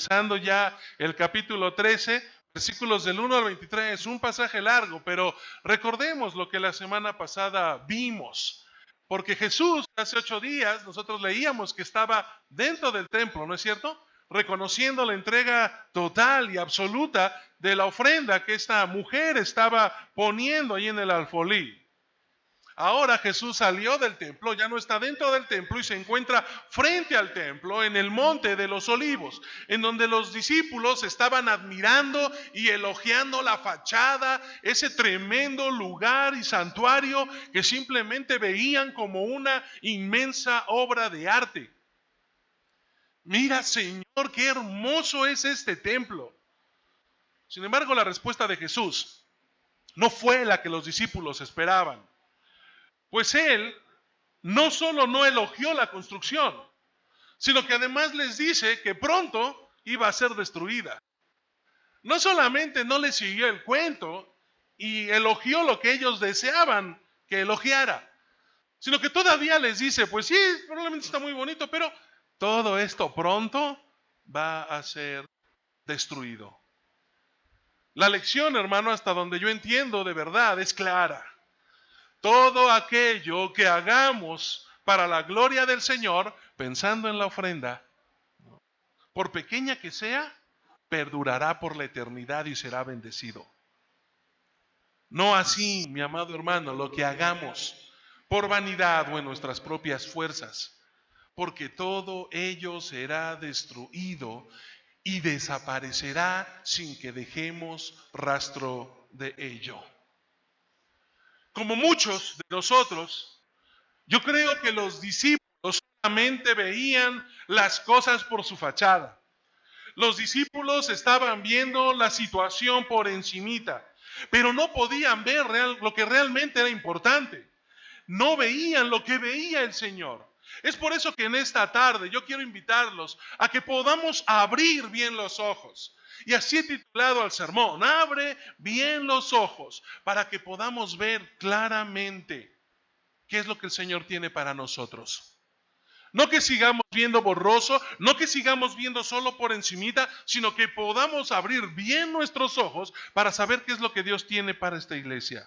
comenzando ya el capítulo 13, versículos del 1 al 23, un pasaje largo, pero recordemos lo que la semana pasada vimos. Porque Jesús, hace 8 días, nosotros leíamos que estaba dentro del templo, ¿no es cierto? Reconociendo la entrega total y absoluta de la ofrenda que esta mujer estaba poniendo ahí en el alfolí. Ahora Jesús salió del templo, ya no está dentro del templo y se encuentra frente al templo en el monte de los olivos, en donde los discípulos estaban admirando y elogiando la fachada, ese tremendo lugar y santuario que simplemente veían como una inmensa obra de arte. Mira, Señor, qué hermoso es este templo. Sin embargo, la respuesta de Jesús no fue la que los discípulos esperaban. Pues él no solo no elogió la construcción, sino que además les dice que pronto iba a ser destruida. No solamente no les siguió el cuento y elogió lo que ellos deseaban que elogiara, sino que todavía les dice, pues sí, probablemente está muy bonito, pero todo esto pronto va a ser destruido. La lección, hermano, hasta donde yo entiendo de verdad, es clara. Todo aquello que hagamos para la gloria del Señor, pensando en la ofrenda, por pequeña que sea, perdurará por la eternidad y será bendecido. No así, mi amado hermano, lo que hagamos por vanidad o en nuestras propias fuerzas, porque todo ello será destruido y desaparecerá sin que dejemos rastro de ello. Como muchos de nosotros, yo creo que los discípulos solamente veían las cosas por su fachada. Los discípulos estaban viendo la situación por encimita, pero no podían ver lo que realmente era importante. No veían lo que veía el Señor. Es por eso que en esta tarde yo quiero invitarlos a que podamos abrir bien los ojos. Y así he titulado al sermón, abre bien los ojos para que podamos ver claramente qué es lo que el Señor tiene para nosotros. No que sigamos viendo borroso, no que sigamos viendo solo por encimita, sino que podamos abrir bien nuestros ojos para saber qué es lo que Dios tiene para esta iglesia.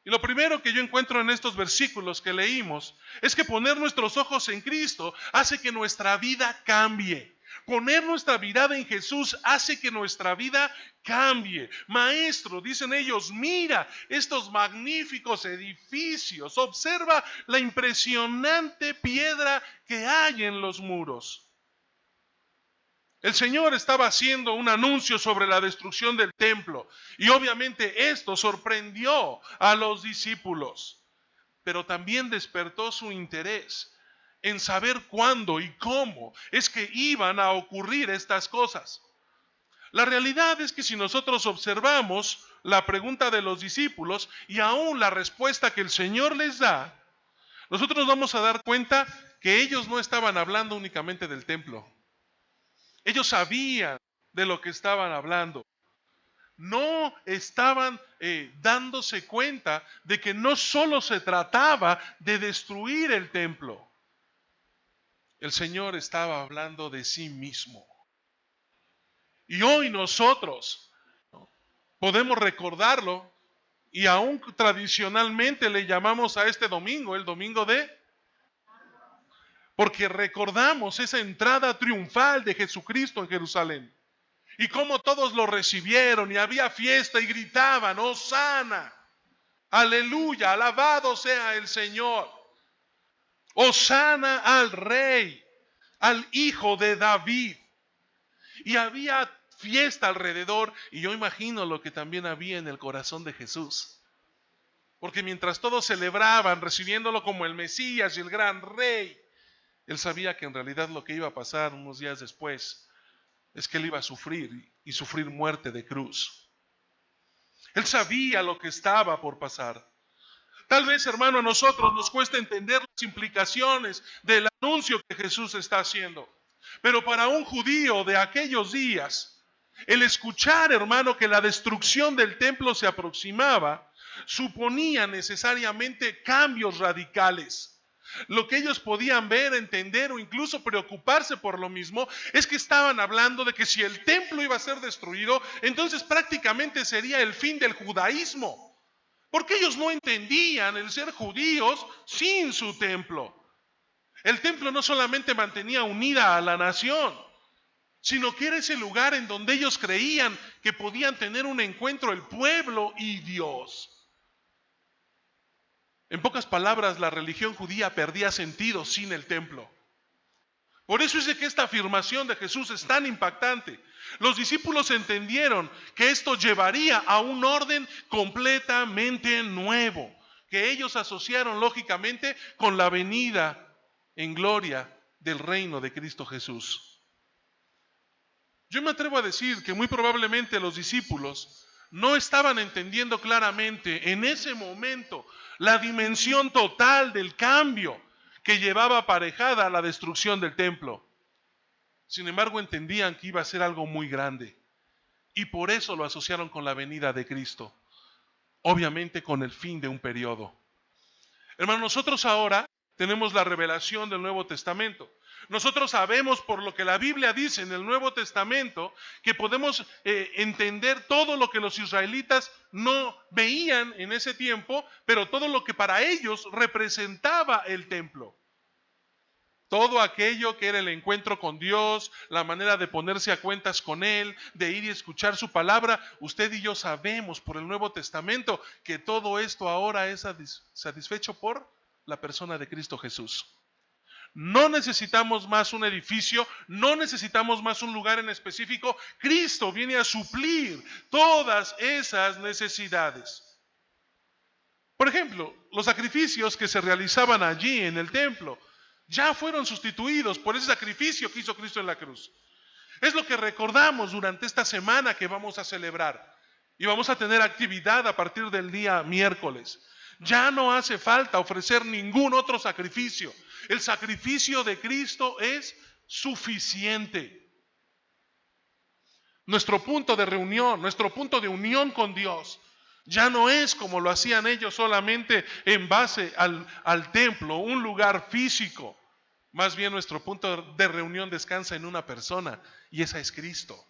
Y lo primero que yo encuentro en estos versículos que leímos es que poner nuestros ojos en Cristo hace que nuestra vida cambie. Poner nuestra mirada en Jesús hace que nuestra vida cambie. Maestro, dicen ellos, mira estos magníficos edificios. Observa la impresionante piedra que hay en los muros. El Señor estaba haciendo un anuncio sobre la destrucción del templo y obviamente esto sorprendió a los discípulos, pero también despertó su interés en saber cuándo y cómo es que iban a ocurrir estas cosas. La realidad es que si nosotros observamos la pregunta de los discípulos y aún la respuesta que el Señor les da, nosotros nos vamos a dar cuenta que ellos no estaban hablando únicamente del templo. Ellos sabían de lo que estaban hablando. No estaban dándose cuenta de que no solo se trataba de destruir el templo. El Señor estaba hablando de sí mismo. Y hoy nosotros podemos recordarlo y aún tradicionalmente le llamamos a este domingo el domingo de... Porque recordamos esa entrada triunfal de Jesucristo en Jerusalén. Y cómo todos lo recibieron y había fiesta y gritaban, ¡Hosana! ¡Aleluya! ¡Alabado sea el Señor! ¡Hosana al Rey! ¡Al Hijo de David! Y había fiesta alrededor y yo imagino lo que también había en el corazón de Jesús. Porque mientras todos celebraban recibiéndolo como el Mesías y el gran Rey, él sabía que en realidad lo que iba a pasar unos días después es que él iba a sufrir y sufrir muerte de cruz. Él sabía lo que estaba por pasar. Tal vez, hermano, a nosotros nos cuesta entender las implicaciones del anuncio que Jesús está haciendo. Pero para un judío de aquellos días, el escuchar, hermano, que la destrucción del templo se aproximaba, suponía necesariamente cambios radicales. Lo que ellos podían ver, entender o incluso preocuparse por lo mismo es que estaban hablando de que si el templo iba a ser destruido, entonces prácticamente sería el fin del judaísmo. Porque ellos no entendían el ser judíos sin su templo. El templo no solamente mantenía unida a la nación, sino que era ese lugar en donde ellos creían que podían tener un encuentro el pueblo y Dios. En pocas palabras, la religión judía perdía sentido sin el templo. Por eso es de que esta afirmación de Jesús es tan impactante. Los discípulos entendieron que esto llevaría a un orden completamente nuevo, que ellos asociaron lógicamente con la venida en gloria del reino de Cristo Jesús. Yo me atrevo a decir que muy probablemente los discípulos no estaban entendiendo claramente en ese momento la dimensión total del cambio que llevaba aparejada la destrucción del templo. Sin embargo, entendían que iba a ser algo muy grande y por eso lo asociaron con la venida de Cristo, obviamente con el fin de un periodo. Hermanos, nosotros ahora tenemos la revelación del Nuevo Testamento. Nosotros sabemos por lo que la Biblia dice en el Nuevo Testamento que podemos entender todo lo que los israelitas no veían en ese tiempo, pero todo lo que para ellos representaba el templo. Todo aquello que era el encuentro con Dios, la manera de ponerse a cuentas con Él, de ir y escuchar su palabra, usted y yo sabemos por el Nuevo Testamento que todo esto ahora es satisfecho por la persona de Cristo Jesús. No necesitamos más un edificio, no necesitamos más un lugar en específico. Cristo viene a suplir todas esas necesidades. Por ejemplo, los sacrificios que se realizaban allí en el templo ya fueron sustituidos por ese sacrificio que hizo Cristo en la cruz. Es lo que recordamos durante esta semana que vamos a celebrar. Y vamos a tener actividad a partir del día miércoles. Ya no hace falta ofrecer ningún otro sacrificio. El sacrificio de Cristo es suficiente. Nuestro punto de reunión, nuestro punto de unión con Dios, ya no es como lo hacían ellos solamente en base al templo, un lugar físico. Más bien nuestro punto de reunión descansa en una persona y esa es Cristo.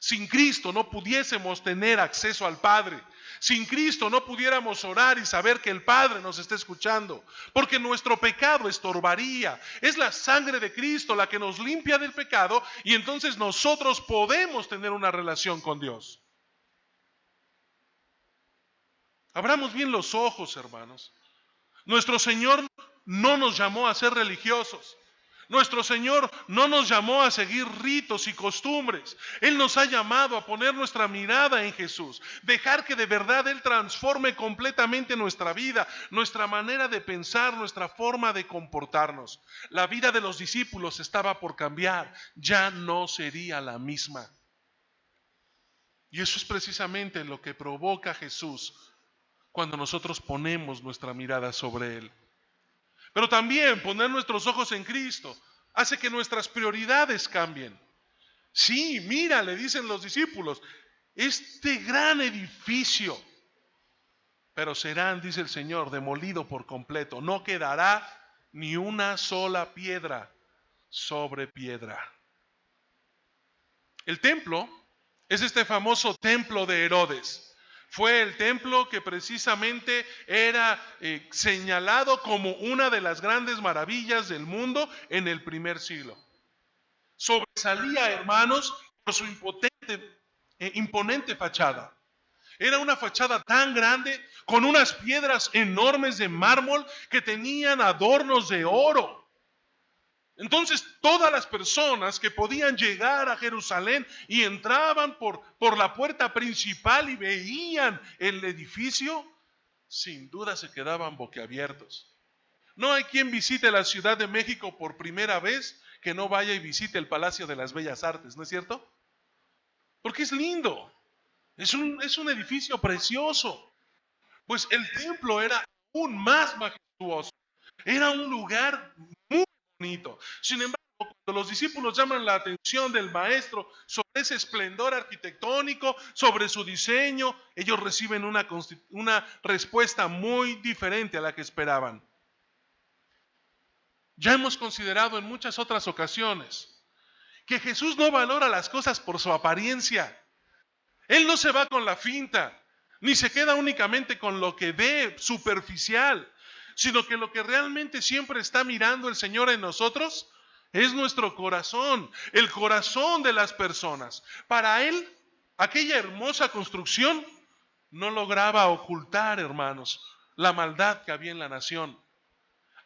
Sin Cristo no pudiésemos tener acceso al Padre. Sin Cristo no pudiéramos orar y saber que el Padre nos está escuchando. Porque nuestro pecado estorbaría. Es la sangre de Cristo la que nos limpia del pecado y entonces nosotros podemos tener una relación con Dios. Abramos bien los ojos, hermanos. Nuestro Señor no nos llamó a ser religiosos. Nuestro Señor no nos llamó a seguir ritos y costumbres. Él nos ha llamado a poner nuestra mirada en Jesús. Dejar que de verdad Él transforme completamente nuestra vida, nuestra manera de pensar, nuestra forma de comportarnos. La vida de los discípulos estaba por cambiar. Ya no sería la misma. Y eso es precisamente lo que provoca Jesús cuando nosotros ponemos nuestra mirada sobre Él. Pero también poner nuestros ojos en Cristo hace que nuestras prioridades cambien. Sí, mira, le dicen los discípulos, este gran edificio, pero serán, dice el Señor, demolido por completo. No quedará ni una sola piedra sobre piedra. El templo es este famoso templo de Herodes. Fue el templo que precisamente era señalado como una de las grandes maravillas del mundo en el primer siglo. Sobresalía, hermanos, por su imponente fachada. Era una fachada tan grande, con unas piedras enormes de mármol que tenían adornos de oro. Entonces todas las personas que podían llegar a Jerusalén y entraban por la puerta principal y veían el edificio, sin duda se quedaban boquiabiertos. No hay quien visite la Ciudad de México por primera vez que no vaya y visite el Palacio de las Bellas Artes, ¿no es cierto? Porque es lindo, es un edificio precioso. Pues el templo era aún más majestuoso, era un lugar muy bonito. Sin embargo, cuando los discípulos llaman la atención del maestro sobre ese esplendor arquitectónico, sobre su diseño, ellos reciben una respuesta muy diferente a la que esperaban. Ya hemos considerado en muchas otras ocasiones que Jesús no valora las cosas por su apariencia. Él no se va con la finta, ni se queda únicamente con lo que ve superficial, sino que lo que realmente siempre está mirando el Señor en nosotros es nuestro corazón, el corazón de las personas. Para Él, aquella hermosa construcción no lograba ocultar, hermanos, la maldad que había en la nación.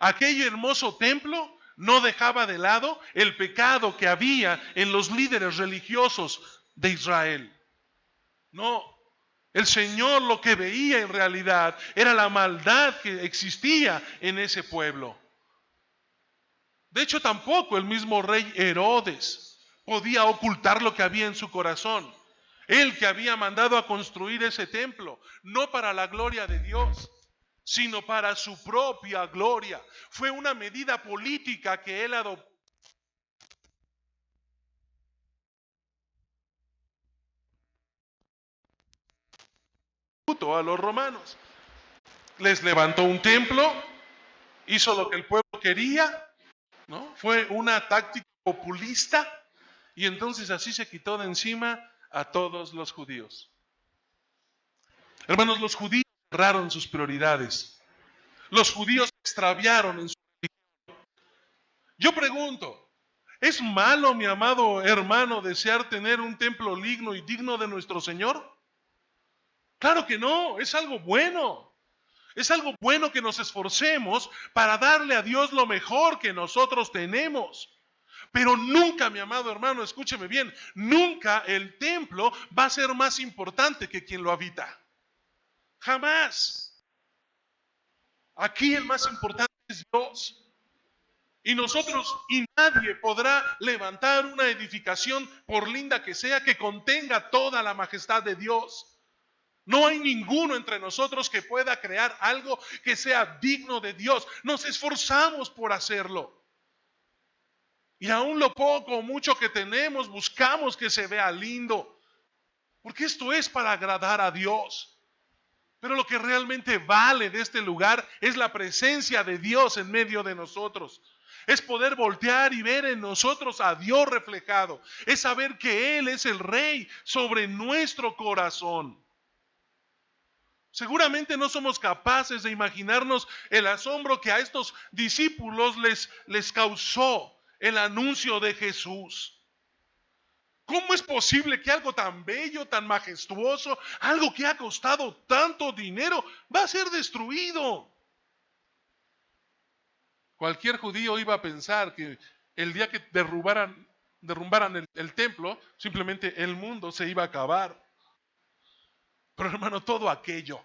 Aquel hermoso templo no dejaba de lado el pecado que había en los líderes religiosos de Israel. No, el Señor lo que veía en realidad era la maldad que existía en ese pueblo. De hecho, tampoco el mismo rey Herodes podía ocultar lo que había en su corazón. Él que había mandado a construir ese templo, no para la gloria de Dios, sino para su propia gloria. Fue una medida política que él adoptó a los romanos. Les levantó un templo, hizo lo que el pueblo quería, ¿no? Fue una táctica populista y entonces así se quitó de encima a todos los judíos. Hermanos, los judíos erraron sus prioridades. Los judíos extraviaron en su religión. Yo pregunto, ¿es malo, mi amado hermano, desear tener un templo digno y digno de nuestro Señor? Claro que no, es algo bueno. Es algo bueno que nos esforcemos para darle a Dios lo mejor que nosotros tenemos. Pero nunca, mi amado hermano, escúcheme bien, nunca el templo va a ser más importante que quien lo habita. Jamás. Aquí el más importante es Dios. Y nosotros y nadie podrá levantar una edificación, por linda que sea, que contenga toda la majestad de Dios. No hay ninguno entre nosotros que pueda crear algo que sea digno de Dios. Nos esforzamos por hacerlo. Y aún lo poco o mucho que tenemos, buscamos que se vea lindo. Porque esto es para agradar a Dios. Pero lo que realmente vale de este lugar es la presencia de Dios en medio de nosotros. Es poder voltear y ver en nosotros a Dios reflejado. Es saber que Él es el Rey sobre nuestro corazón. Seguramente no somos capaces de imaginarnos el asombro que a estos discípulos les causó el anuncio de Jesús. ¿Cómo es posible que algo tan bello, tan majestuoso, algo que ha costado tanto dinero, va a ser destruido? Cualquier judío iba a pensar que el día que derrumbaran el templo, simplemente el mundo se iba a acabar. Pero hermano, todo aquello,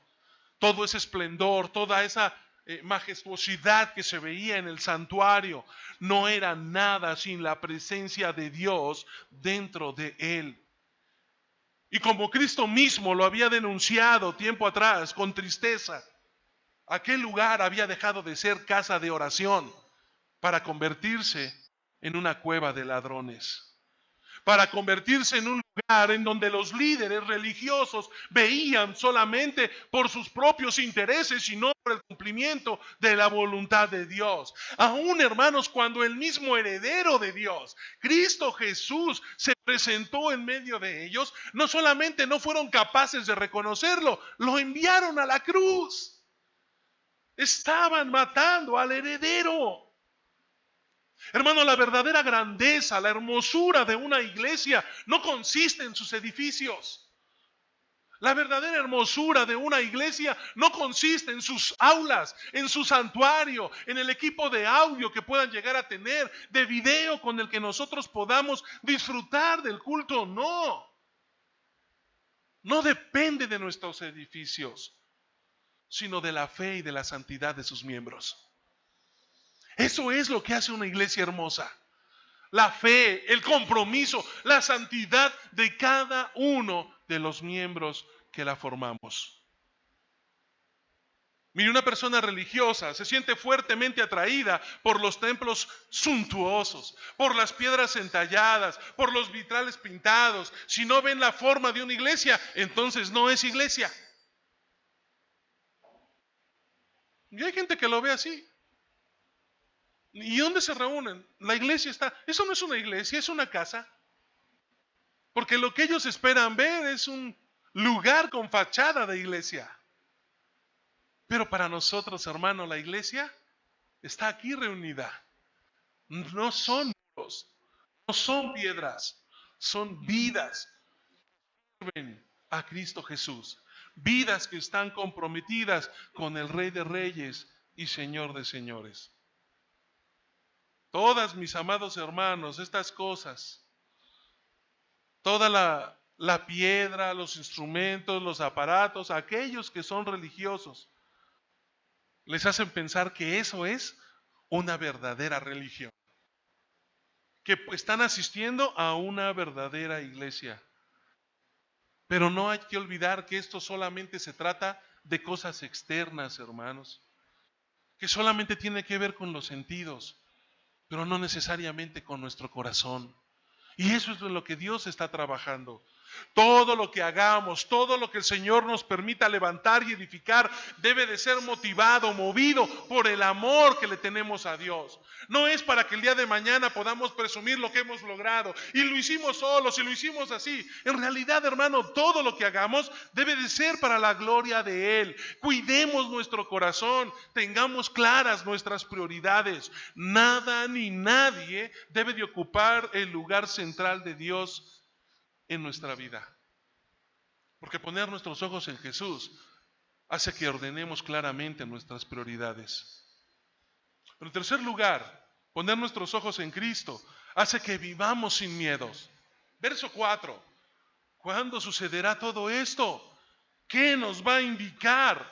todo ese esplendor, toda esa majestuosidad que se veía en el santuario, no era nada sin la presencia de Dios dentro de él. Y como Cristo mismo lo había denunciado tiempo atrás con tristeza, aquel lugar había dejado de ser casa de oración para convertirse en una cueva de ladrones. Para convertirse en un lugar en donde los líderes religiosos veían solamente por sus propios intereses y no por el cumplimiento de la voluntad de Dios. Aún, hermanos, cuando el mismo heredero de Dios, Cristo Jesús, se presentó en medio de ellos, no solamente no fueron capaces de reconocerlo, lo enviaron a la cruz. Estaban matando al heredero. Hermano, la verdadera grandeza, la hermosura de una iglesia no consiste en sus edificios. La verdadera hermosura de una iglesia no consiste en sus aulas, en su santuario, en el equipo de audio que puedan llegar a tener, de video con el que nosotros podamos disfrutar del culto. No. No depende de nuestros edificios, sino de la fe y de la santidad de sus miembros. Eso es lo que hace una iglesia hermosa. La fe, el compromiso, la santidad de cada uno de los miembros que la formamos. Mire, una persona religiosa se siente fuertemente atraída por los templos suntuosos, por las piedras entalladas, por los vitrales pintados. Si no ven la forma de una iglesia, entonces no es iglesia. Y hay gente que lo ve así. ¿Y dónde se reúnen? La iglesia está. Eso no es una iglesia, es una casa. Porque lo que ellos esperan ver es un lugar con fachada de iglesia. Pero para nosotros, hermano, la iglesia está aquí reunida. No son muros, no son piedras, son vidas que sirven a Cristo Jesús. Vidas que están comprometidas con el Rey de Reyes y Señor de Señores. Todas, mis amados hermanos, estas cosas, toda la piedra, los instrumentos, los aparatos, aquellos que son religiosos, les hacen pensar que eso es una verdadera religión, que están asistiendo a una verdadera iglesia. Pero no hay que olvidar que esto solamente se trata de cosas externas, hermanos, que solamente tiene que ver con los sentidos, pero no necesariamente con nuestro corazón. Y eso es en lo que Dios está trabajando. Todo lo que hagamos, todo lo que el Señor nos permita levantar y edificar, debe de ser motivado, movido por el amor que le tenemos a Dios. No es para que el día de mañana podamos presumir lo que hemos logrado. Y lo hicimos solos, y lo hicimos así. En realidad, hermano, todo lo que hagamos debe de ser para la gloria de Él. Cuidemos nuestro corazón, tengamos claras nuestras prioridades. Nada ni nadie debe de ocupar el lugar central de Dios en nuestra vida. Porque poner nuestros ojos en Jesús hace que ordenemos claramente nuestras prioridades. Pero en tercer lugar, poner nuestros ojos en Cristo hace que vivamos sin miedos. Verso 4. ¿Cuándo sucederá todo esto? ¿Qué nos va a indicar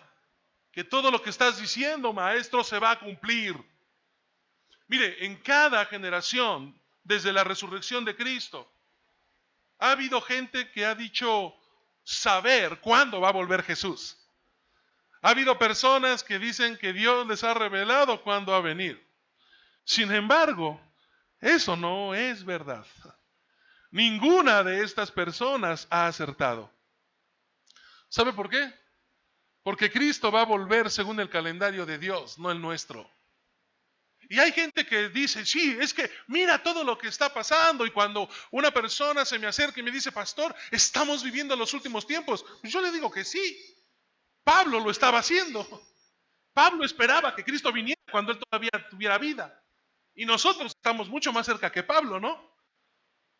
que todo lo que estás diciendo, maestro, se va a cumplir? Mire, en cada generación, desde la resurrección de Cristo, ha habido gente que ha dicho saber cuándo va a volver Jesús. Ha habido personas que dicen que Dios les ha revelado cuándo va a venir. Sin embargo, eso no es verdad. Ninguna de estas personas ha acertado. ¿Sabe por qué? Porque Cristo va a volver según el calendario de Dios, no el nuestro. Y hay gente que dice, sí, es que mira todo lo que está pasando. Y cuando una persona se me acerca y me dice, pastor, estamos viviendo los últimos tiempos, pues yo le digo que sí. Pablo lo estaba haciendo. Pablo esperaba que Cristo viniera cuando él todavía tuviera vida. Y nosotros estamos mucho más cerca que Pablo, ¿no?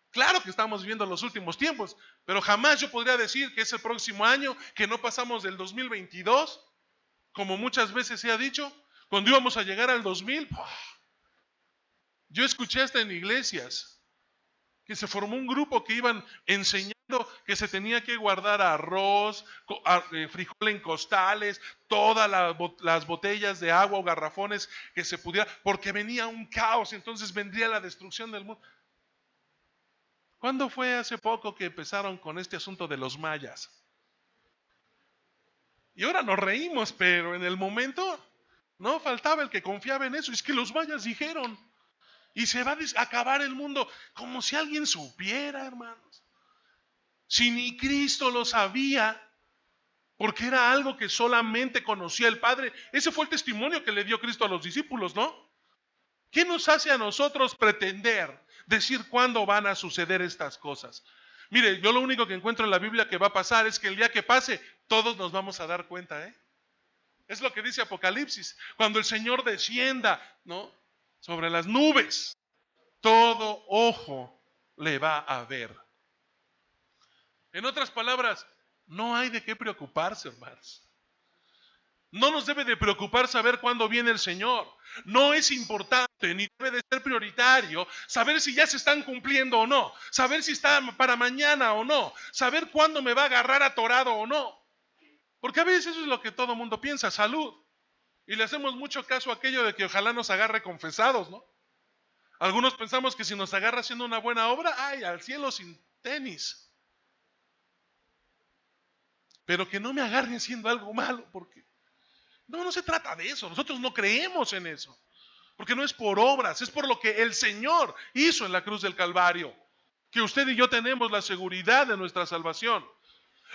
Claro que estamos viviendo los últimos tiempos, pero jamás yo podría decir que es el próximo año, que no pasamos del 2022, como muchas veces se ha dicho. Cuando íbamos a llegar al 2000, yo escuché hasta en iglesias que se formó un grupo que iban enseñando que se tenía que guardar arroz, frijol en costales, todas las botellas de agua o garrafones que se pudiera, porque venía un caos, entonces vendría la destrucción del mundo. ¿Cuándo fue hace poco que empezaron con este asunto de los mayas? Y ahora nos reímos, pero en el momento no faltaba el que confiaba en eso. Es que los mayas dijeron, y se va a acabar el mundo, como si alguien supiera, hermanos. Si ni Cristo lo sabía, porque era algo que solamente conocía el Padre. Ese fue el testimonio que le dio Cristo a los discípulos, ¿no? ¿Qué nos hace a nosotros pretender decir cuándo van a suceder estas cosas? Mire, yo lo único que encuentro en la Biblia que va a pasar es que el día que pase, todos nos vamos a dar cuenta, ¿eh? Es lo que dice Apocalipsis. Cuando el Señor descienda, ¿no?, sobre las nubes, todo ojo le va a ver. En otras palabras, no hay de qué preocuparse, hermanos. No nos debe de preocupar saber cuándo viene el Señor. No es importante ni debe de ser prioritario saber si ya se están cumpliendo o no, saber si está para mañana o no, saber cuándo me va a agarrar atorado o no. Porque a veces eso es lo que todo mundo piensa, salud. Y le hacemos mucho caso a aquello de que ojalá nos agarre confesados, ¿no? Algunos pensamos que si nos agarra haciendo una buena obra, ¡ay, al cielo sin tenis! Pero que no me agarren haciendo algo malo, porque no se trata de eso. Nosotros no creemos en eso. Porque no es por obras, es por lo que el Señor hizo en la cruz del Calvario. Que usted y yo tenemos la seguridad de nuestra salvación.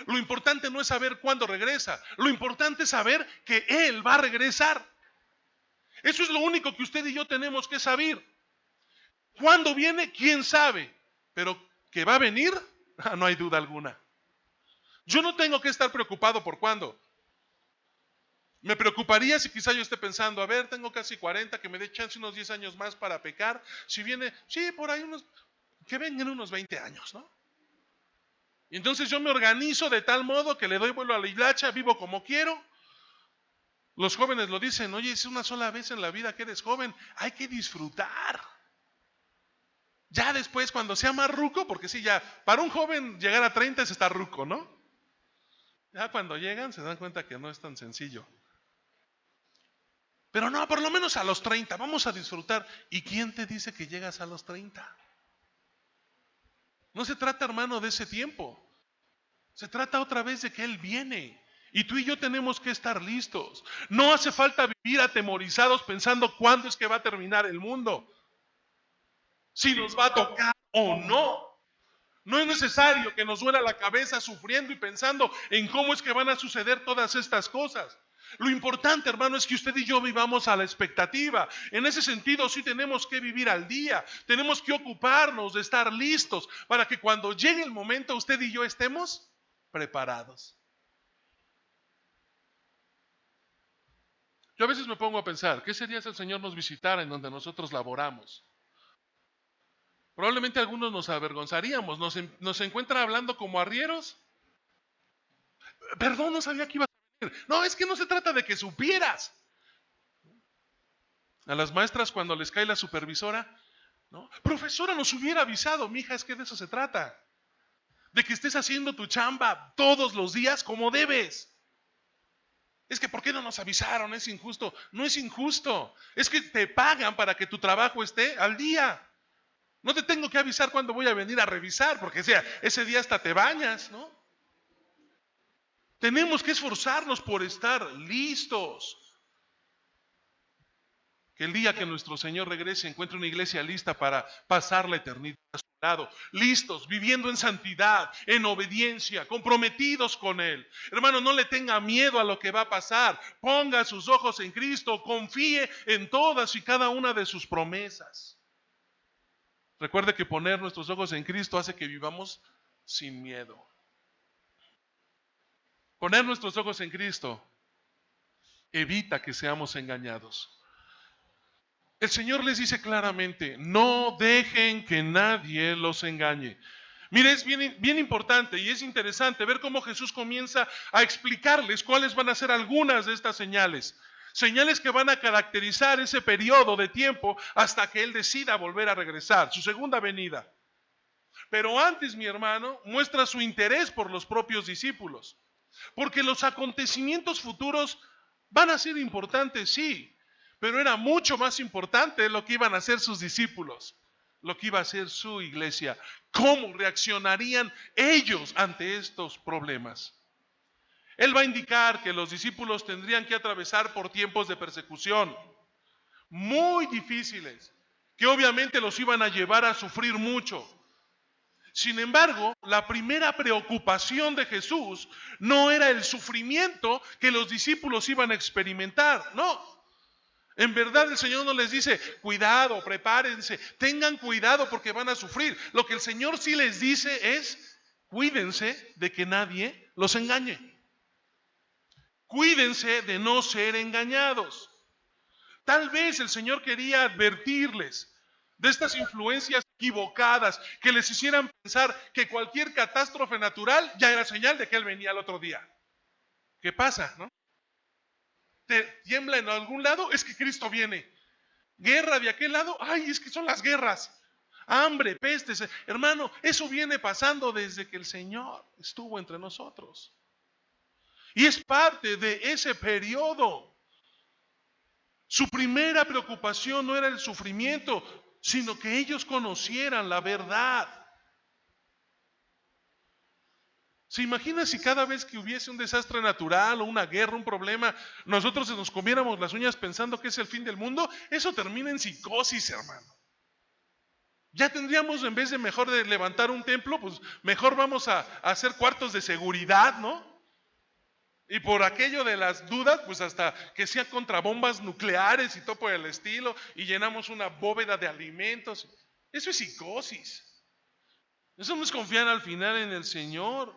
Lo importante no es saber cuándo regresa. Lo importante es saber que Él va a regresar. Eso es lo único que usted y yo tenemos que saber. ¿Cuándo viene? ¿Quién sabe? Pero que va a venir, no hay duda alguna. Yo no tengo que estar preocupado por cuándo. Me preocuparía si quizá yo esté pensando, a ver, tengo casi 40, que me dé chance unos 10 años más para pecar. Si viene, sí, por ahí que vengan unos 20 años, ¿no? Y entonces yo me organizo de tal modo que le doy vuelo a la hilacha, vivo como quiero. Los jóvenes lo dicen, oye, es una sola vez en la vida que eres joven, hay que disfrutar. Ya después, cuando sea más ruco, porque sí, ya, para un joven llegar a 30 es estar ruco, ¿no? Ya cuando llegan se dan cuenta que no es tan sencillo. Pero no, por lo menos a los 30, vamos a disfrutar. ¿Y quién te dice que llegas a los 30? No se trata, hermano, de ese tiempo. Se trata otra vez de que Él viene. Y tú y yo tenemos que estar listos. No hace falta vivir atemorizados pensando cuándo es que va a terminar el mundo. Si nos va a tocar o no. No es necesario que nos duela la cabeza sufriendo y pensando en cómo es que van a suceder todas estas cosas. Lo importante, hermano, es que usted y yo vivamos a la expectativa. En ese sentido, sí tenemos que vivir al día. Tenemos que ocuparnos de estar listos para que cuando llegue el momento usted y yo estemos preparados. Yo a veces me pongo a pensar, ¿qué sería si el Señor nos visitara en donde nosotros laboramos? Probablemente algunos nos avergonzaríamos, nos encuentra hablando como arrieros. Perdón, no sabía que iba a venir. No, es que no se trata de que supieras. A las maestras cuando les cae la supervisora, ¿no? Profesora, nos hubiera avisado. Mija, es que de eso se trata. De que estés haciendo tu chamba todos los días como debes. Es que ¿por qué no nos avisaron? Es injusto. No es injusto. Es que te pagan para que tu trabajo esté al día. No te tengo que avisar cuando voy a venir a revisar, porque ese día hasta te bañas, ¿no? Tenemos que esforzarnos por estar listos. Que el día que nuestro Señor regrese encuentre una iglesia lista para pasar la eternidad a su lado. Listos, viviendo en santidad, en obediencia, comprometidos con Él. Hermano, no le tenga miedo a lo que va a pasar. Ponga sus ojos en Cristo, confíe en todas y cada una de sus promesas. Recuerde que poner nuestros ojos en Cristo hace que vivamos sin miedo. Poner nuestros ojos en Cristo evita que seamos engañados. El Señor les dice claramente, no dejen que nadie los engañe. Mire, es bien importante y es interesante ver cómo Jesús comienza a explicarles cuáles van a ser algunas de estas señales. Señales que van a caracterizar ese periodo de tiempo hasta que Él decida volver a regresar, su segunda venida. Pero antes, mi hermano, muestra su interés por los propios discípulos. Porque los acontecimientos futuros van a ser importantes, sí, pero era mucho más importante lo que iban a hacer sus discípulos, lo que iba a hacer su iglesia, cómo reaccionarían ellos ante estos problemas. Él va a indicar que los discípulos tendrían que atravesar por tiempos de persecución muy difíciles, que obviamente los iban a llevar a sufrir mucho. Sin embargo, la primera preocupación de Jesús no era el sufrimiento que los discípulos iban a experimentar, no. En verdad el Señor no les dice, cuidado, prepárense, tengan cuidado porque van a sufrir. Lo que el Señor sí les dice es, cuídense de que nadie los engañe. Cuídense de no ser engañados. Tal vez el Señor quería advertirles de estas influencias equivocadas que les hicieran pensar que cualquier catástrofe natural ya era señal de que Él venía al otro día. ¿Qué pasa, no? ¿Te tiembla en algún lado? Es que Cristo viene. ¿Guerra de aquel lado? Ay, es que son las guerras. Hambre, pestes. Hermano, eso viene pasando desde que el Señor estuvo entre nosotros. Y es parte de ese periodo. Su primera preocupación no era el sufrimiento, sino que ellos conocieran la verdad. ¿Se imagina si cada vez que hubiese un desastre natural o una guerra, un problema, nosotros nos comiéramos las uñas pensando que es el fin del mundo? Eso termina en psicosis, hermano. Ya tendríamos, en vez de mejor de levantar un templo, pues mejor vamos a hacer cuartos de seguridad, ¿no? Y por aquello de las dudas, pues hasta que sea contra bombas nucleares y todo por el estilo, y llenamos una bóveda de alimentos. Eso es psicosis. Eso no es confiar al final en el Señor.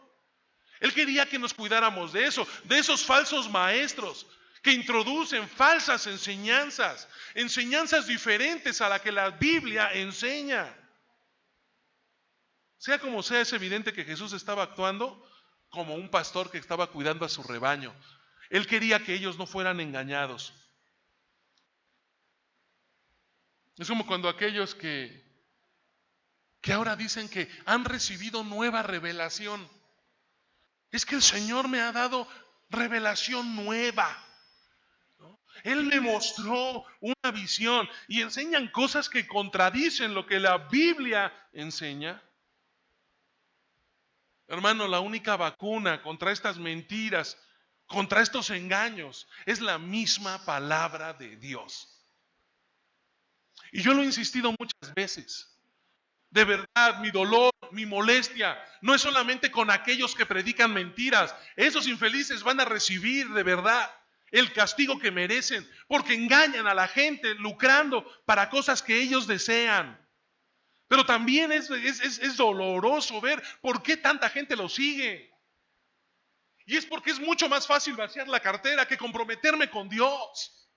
Él quería que nos cuidáramos de eso, de esos falsos maestros que introducen falsas enseñanzas, enseñanzas diferentes a la que la Biblia enseña. Sea como sea, es evidente que Jesús estaba actuando como un pastor que estaba cuidando a su rebaño. Él quería que ellos no fueran engañados. Es como cuando aquellos que ahora dicen que han recibido nueva revelación. Es que el Señor me ha dado revelación nueva. Él me mostró una visión y enseñan cosas que contradicen lo que la Biblia enseña. Hermano, la única vacuna contra estas mentiras, contra estos engaños, es la misma palabra de Dios. Y yo lo he insistido muchas veces. De verdad, mi dolor, mi molestia, no es solamente con aquellos que predican mentiras. Esos infelices van a recibir de verdad el castigo que merecen, porque engañan a la gente lucrando para cosas que ellos desean. Pero también es doloroso ver por qué tanta gente lo sigue. Y es porque es mucho más fácil vaciar la cartera que comprometerme con Dios.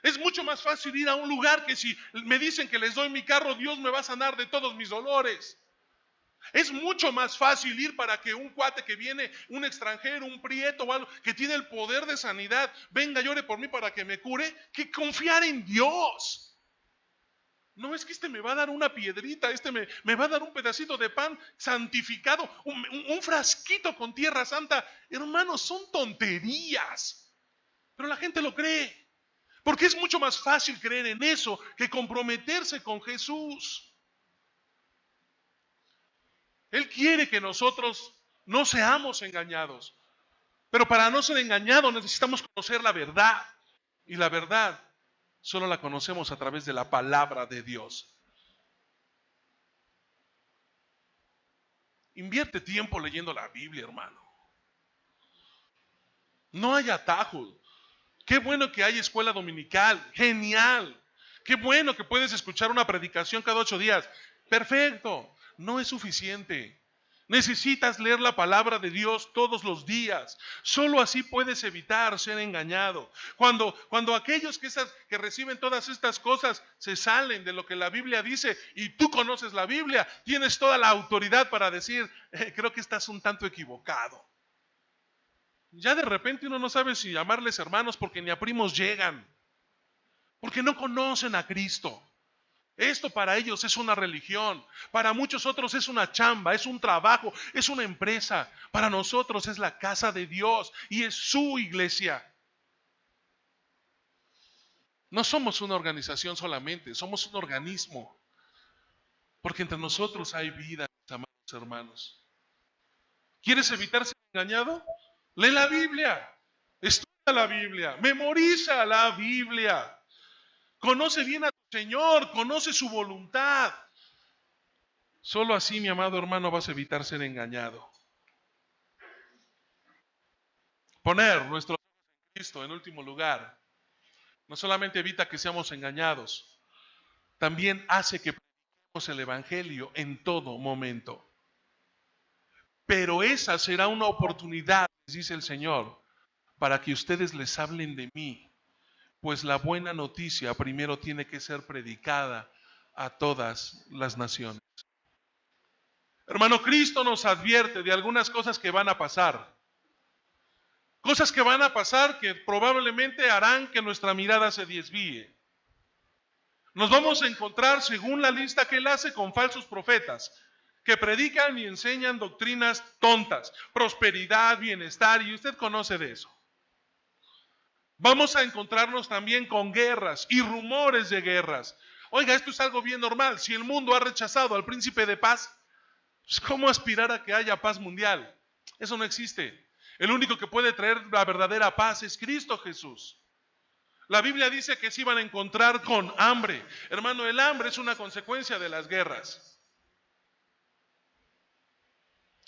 Es mucho más fácil ir a un lugar que si me dicen que les doy mi carro, Dios me va a sanar de todos mis dolores. Es mucho más fácil ir para que un cuate que viene, un extranjero, un prieto o algo, que tiene el poder de sanidad, venga, llore por mí para que me cure, que confiar en Dios. No es que este me va a dar una piedrita, este me va a dar un pedacito de pan santificado, un frasquito con tierra santa. Hermanos, son tonterías, pero la gente lo cree. Porque es mucho más fácil creer en eso que comprometerse con Jesús. Él quiere que nosotros no seamos engañados. Pero para no ser engañados necesitamos conocer la verdad. Y la verdad solo la conocemos a través de la palabra de Dios. Invierte tiempo leyendo la Biblia, hermano. No hay atajos. Qué bueno que hay escuela dominical, genial. Qué bueno que puedes escuchar una predicación cada 8 días. Perfecto, no es suficiente. Necesitas leer la palabra de Dios todos los días. Solo así puedes evitar ser engañado. Cuando aquellos que reciben todas estas cosas se salen de lo que la Biblia dice y tú conoces la Biblia, tienes toda la autoridad para decir, creo que estás un tanto equivocado. Ya de repente uno no sabe si llamarles hermanos porque ni a primos llegan, porque no conocen a Cristo. Esto para ellos es una religión, para muchos otros es una chamba, es un trabajo, es una empresa. Para nosotros es la casa de Dios y es su iglesia. No somos una organización solamente, somos un organismo, porque entre nosotros hay vida, mis amados hermanos. ¿Quieres evitar ser engañado? Lee la Biblia, estudia la Biblia, memoriza la Biblia. Conoce bien a tu Señor, conoce su voluntad. Solo así, mi amado hermano, vas a evitar ser engañado. Poner nuestro Cristo en último lugar no solamente evita que seamos engañados, también hace que prediquemos el Evangelio en todo momento. Pero esa será una oportunidad, dice el Señor, para que ustedes les hablen de mí, pues la buena noticia primero tiene que ser predicada a todas las naciones. Hermano, Cristo nos advierte de algunas cosas que van a pasar. Cosas que van a pasar que probablemente harán que nuestra mirada se desvíe. Nos vamos a encontrar, según la lista que él hace, con falsos profetas que predican y enseñan doctrinas tontas, prosperidad, bienestar, y usted conoce de eso. Vamos a encontrarnos también con guerras y rumores de guerras. Oiga, esto es algo bien normal. Si el mundo ha rechazado al príncipe de paz, pues ¿cómo aspirar a que haya paz mundial? Eso no existe. El único que puede traer la verdadera paz es Cristo Jesús. La Biblia dice que se iban a encontrar con hambre. Hermano, el hambre es una consecuencia de las guerras.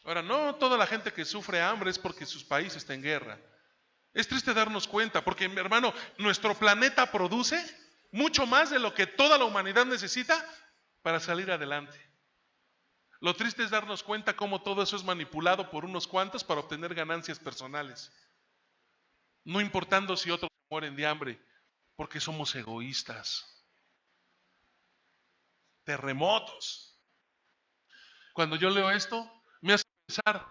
Ahora, no toda la gente que sufre hambre es porque su país está en guerra. Es triste darnos cuenta, porque, mi hermano, nuestro planeta produce mucho más de lo que toda la humanidad necesita para salir adelante. Lo triste es darnos cuenta cómo todo eso es manipulado por unos cuantos para obtener ganancias personales, no importando si otros mueren de hambre, porque somos egoístas. Terremotos. Cuando yo leo esto, me hace pensar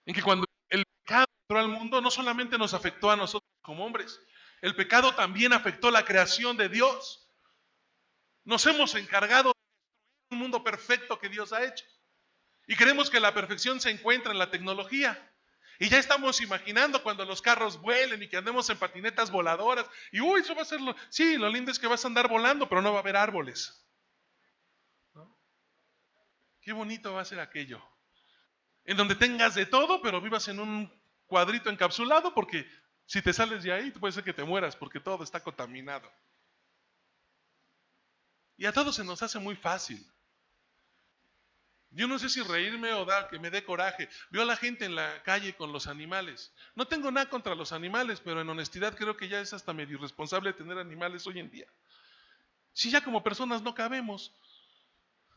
en que cuando el pecado entró al mundo, no solamente nos afectó a nosotros como hombres, el pecado también afectó la creación de Dios. Nos hemos encargado de un mundo perfecto que Dios ha hecho. Y creemos que la perfección se encuentra en la tecnología. Y ya estamos imaginando cuando los carros vuelen y que andemos en patinetas voladoras. Y uy, eso va a ser lo... Sí, lo lindo es que vas a andar volando, pero no va a haber árboles. ¿No? Qué bonito va a ser aquello. En donde tengas de todo, pero vivas en un cuadrito encapsulado, porque si te sales de ahí, puede ser que te mueras, porque todo está contaminado. Y a todos se nos hace muy fácil. Yo no sé si reírme o que me dé coraje. Veo a la gente en la calle con los animales. No tengo nada contra los animales, pero en honestidad creo que ya es hasta medio irresponsable tener animales hoy en día. Si ya como personas no cabemos,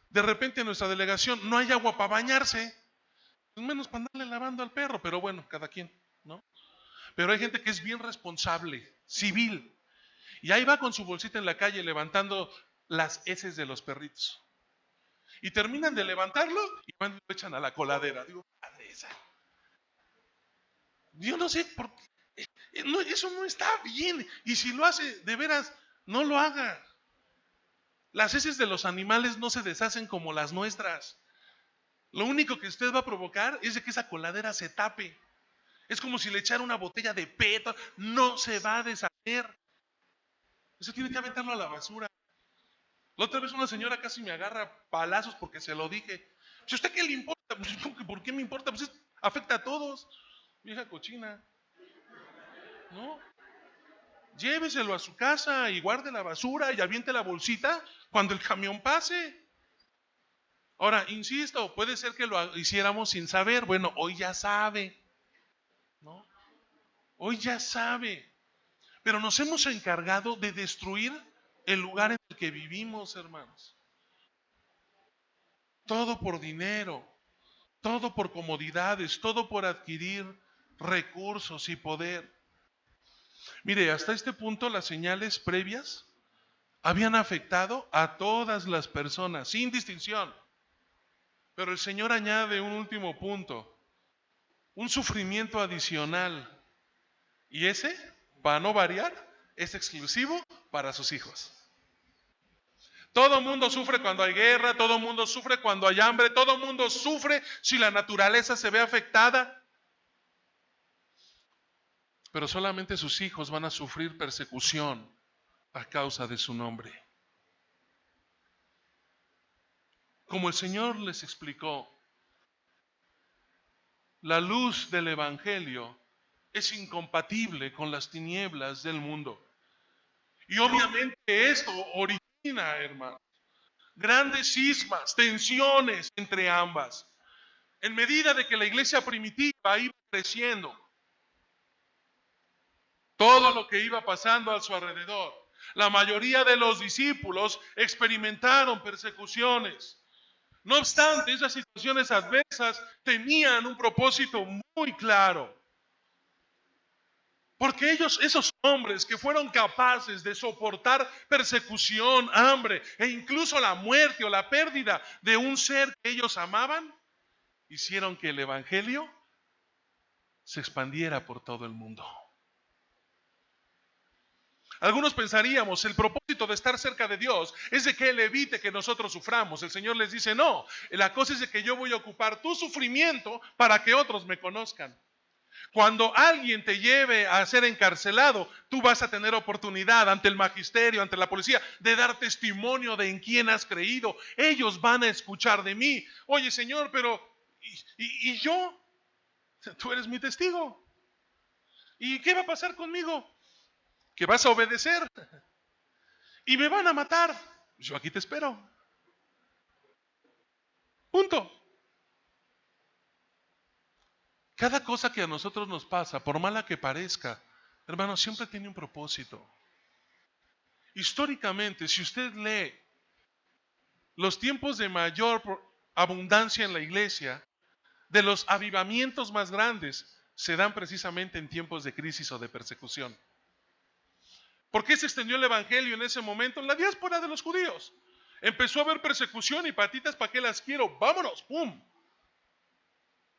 de repente en nuestra delegación no hay agua para bañarse, pues menos para andarle lavando al perro, pero bueno, cada quien, ¿no? Pero hay gente que es bien responsable, civil, y ahí va con su bolsita en la calle levantando las heces de los perritos. Y terminan de levantarlo y van y lo echan a la coladera. Digo, padre esa. Yo no sé por qué. No, eso no está bien. Y si lo hace, de veras, no lo haga. Las heces de los animales no se deshacen como las nuestras. Lo único que usted va a provocar es de que esa coladera se tape. Es como si le echara una botella de PET. No se va a deshacer. Eso tiene que aventarlo a la basura. La otra vez una señora casi me agarra palazos porque se lo dije. Si a usted qué le importa, pues, ¿por qué me importa? Pues afecta a todos. Vieja cochina. ¿No? Lléveselo a su casa y guarde la basura y aviente la bolsita cuando el camión pase. Ahora, insisto, puede ser que lo hiciéramos sin saber. Bueno, hoy ya sabe, ¿no? Hoy ya sabe. Pero nos hemos encargado de destruir el lugar en el que vivimos, hermanos. Todo por dinero, todo por comodidades, todo por adquirir recursos y poder. Mire, hasta este punto las señales previas habían afectado a todas las personas, sin distinción. Pero el Señor añade un último punto, un sufrimiento adicional. Y ese, para no variar, es exclusivo para sus hijos. Todo mundo sufre cuando hay guerra, todo mundo sufre cuando hay hambre, todo mundo sufre si la naturaleza se ve afectada. Pero solamente sus hijos van a sufrir persecución a causa de su nombre. Como el Señor les explicó, la luz del Evangelio es incompatible con las tinieblas del mundo. Y obviamente esto origina, hermanos, grandes cismas, tensiones entre ambas. En medida de que la iglesia primitiva iba creciendo, todo lo que iba pasando a su alrededor, la mayoría de los discípulos experimentaron persecuciones. No obstante, esas situaciones adversas tenían un propósito muy claro. Porque ellos, esos hombres que fueron capaces de soportar persecución, hambre e incluso la muerte o la pérdida de un ser que ellos amaban, hicieron que el Evangelio se expandiera por todo el mundo. Algunos pensaríamos, el propósito de estar cerca de Dios es de que Él evite que nosotros suframos. El Señor les dice, no, la cosa es de que yo voy a ocupar tu sufrimiento para que otros me conozcan. Cuando alguien te lleve a ser encarcelado, tú vas a tener oportunidad ante el magisterio, ante la policía, de dar testimonio de en quién has creído. Ellos van a escuchar de mí. Oye, Señor, pero ¿y yo? Tú eres mi testigo. ¿Y qué va a pasar conmigo? Que vas a obedecer y me van a matar. Yo aquí te espero. Punto. Cada cosa que a nosotros nos pasa, por mala que parezca, hermano, siempre tiene un propósito. Históricamente, si usted lee los tiempos de mayor abundancia en la iglesia, de los avivamientos más grandes, se dan precisamente en tiempos de crisis o de persecución. ¿Por qué se extendió el evangelio en ese momento? En la diáspora de los judíos. Empezó a haber persecución y patitas, ¿para qué las quiero? ¡Vámonos! ¡Pum!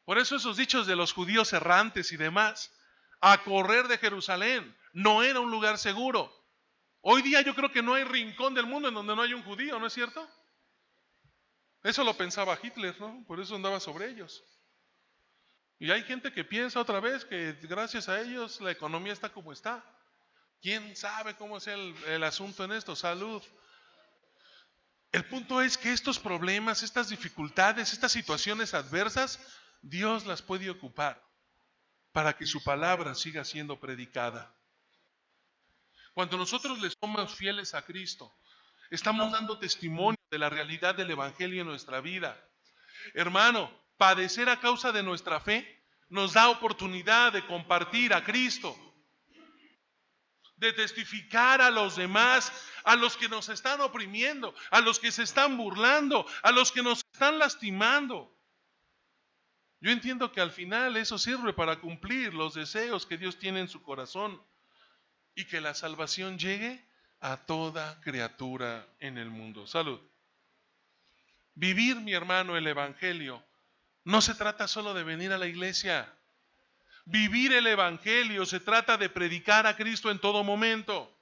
Por eso esos dichos de los judíos errantes y demás, a correr de Jerusalén, no era un lugar seguro. Hoy día yo creo que no hay rincón del mundo en donde no hay un judío, ¿no es cierto? Eso lo pensaba Hitler, ¿no? Por eso andaba sobre ellos. Y hay gente que piensa otra vez que gracias a ellos la economía está como está. ¿Quién sabe cómo es el asunto en esto? Salud. El punto es que estos problemas, estas dificultades, estas situaciones adversas, Dios las puede ocupar para que su palabra siga siendo predicada. Cuando nosotros le somos fieles a Cristo, estamos dando testimonio de la realidad del Evangelio en nuestra vida. Hermano, padecer a causa de nuestra fe nos da oportunidad de compartir a Cristo, de testificar a los demás, a los que nos están oprimiendo, a los que se están burlando, a los que nos están lastimando. Yo entiendo que al final eso sirve para cumplir los deseos que Dios tiene en su corazón y que la salvación llegue a toda criatura en el mundo. Salud. Vivir, mi hermano, el Evangelio no se trata solo de venir a la iglesia. Vivir el Evangelio se trata de predicar a Cristo en todo momento.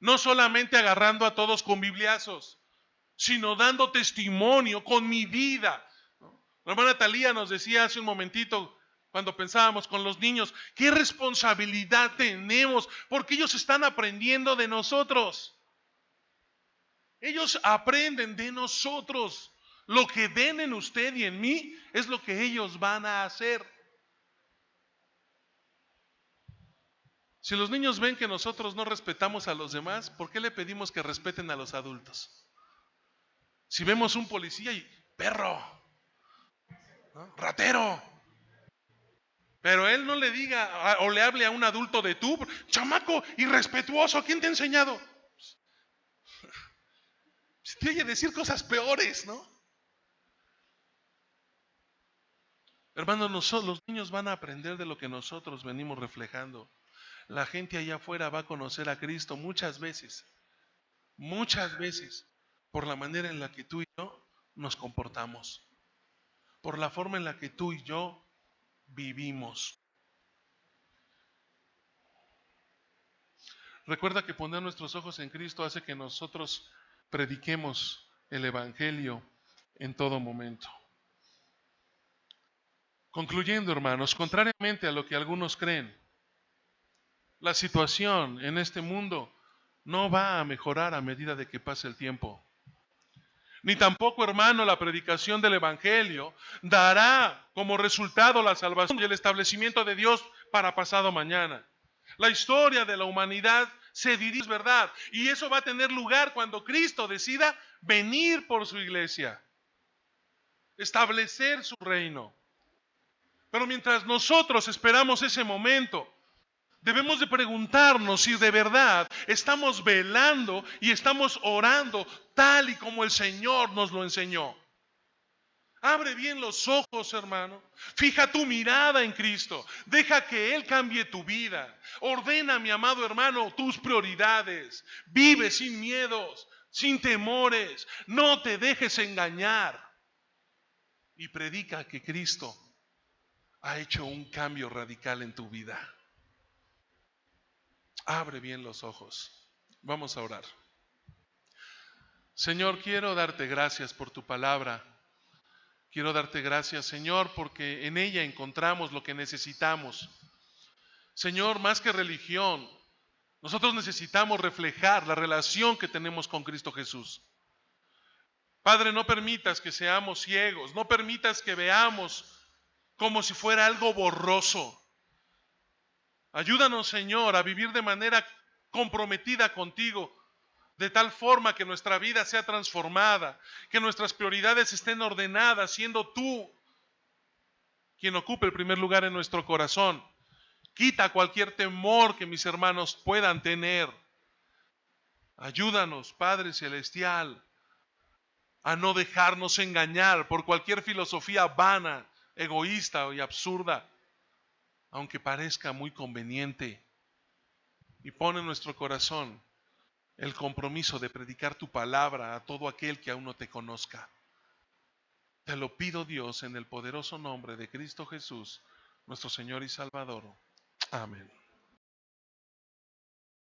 No solamente agarrando a todos con bibliazos, sino dando testimonio con mi vida. La hermana Talía nos decía hace un momentito, cuando pensábamos con los niños, qué responsabilidad tenemos, porque ellos están aprendiendo de nosotros. Ellos aprenden de nosotros. Lo que ven en usted y en mí es lo que ellos van a hacer. Si los niños ven que nosotros no respetamos a los demás, ¿por qué le pedimos que respeten a los adultos? Si vemos un policía y perro, ¿no? Ratero, pero él no le diga o le hable a un adulto de tú, chamaco irrespetuoso, ¿quién te ha enseñado? Se te oye decir cosas peores, ¿no? Hermanos, los niños van a aprender de lo que nosotros venimos reflejando. La gente allá afuera va a conocer a Cristo muchas veces, por la manera en la que tú y yo nos comportamos, por la forma en la que tú y yo vivimos. Recuerda que poner nuestros ojos en Cristo hace que nosotros prediquemos el Evangelio en todo momento. Concluyendo, hermanos, contrariamente a lo que algunos creen, la situación en este mundo no va a mejorar a medida de que pase el tiempo. Ni tampoco, hermano, la predicación del Evangelio dará como resultado la salvación y el establecimiento de Dios para pasado mañana. La historia de la humanidad se dirige, es verdad, y eso va a tener lugar cuando Cristo decida venir por su iglesia, establecer su reino. Pero mientras nosotros esperamos ese momento, debemos de preguntarnos si de verdad estamos velando y estamos orando tal y como el Señor nos lo enseñó. Abre bien los ojos, hermano. Fija tu mirada en Cristo. Deja que Él cambie tu vida. Ordena, mi amado hermano, tus prioridades. Vive sin miedos, sin temores. No te dejes engañar. Y predica que Cristo ha hecho un cambio radical en tu vida. Abre bien los ojos. Vamos a orar. Señor, quiero darte gracias por tu palabra. Quiero darte gracias, Señor, porque en ella encontramos lo que necesitamos. Señor, más que religión, nosotros necesitamos reflejar la relación que tenemos con Cristo Jesús. Padre, no permitas que seamos ciegos, no permitas que veamos como si fuera algo borroso. Ayúdanos, Señor, a vivir de manera comprometida contigo, de tal forma que nuestra vida sea transformada, que nuestras prioridades estén ordenadas, siendo tú quien ocupe el primer lugar en nuestro corazón. Quita cualquier temor que mis hermanos puedan tener. Ayúdanos, Padre Celestial, a no dejarnos engañar por cualquier filosofía vana, egoísta y absurda, aunque parezca muy conveniente. Y pon en nuestro corazón el compromiso de predicar tu palabra a todo aquel que aún no te conozca. Te lo pido, Dios, en el poderoso nombre de Cristo Jesús, nuestro Señor y Salvador. Amén.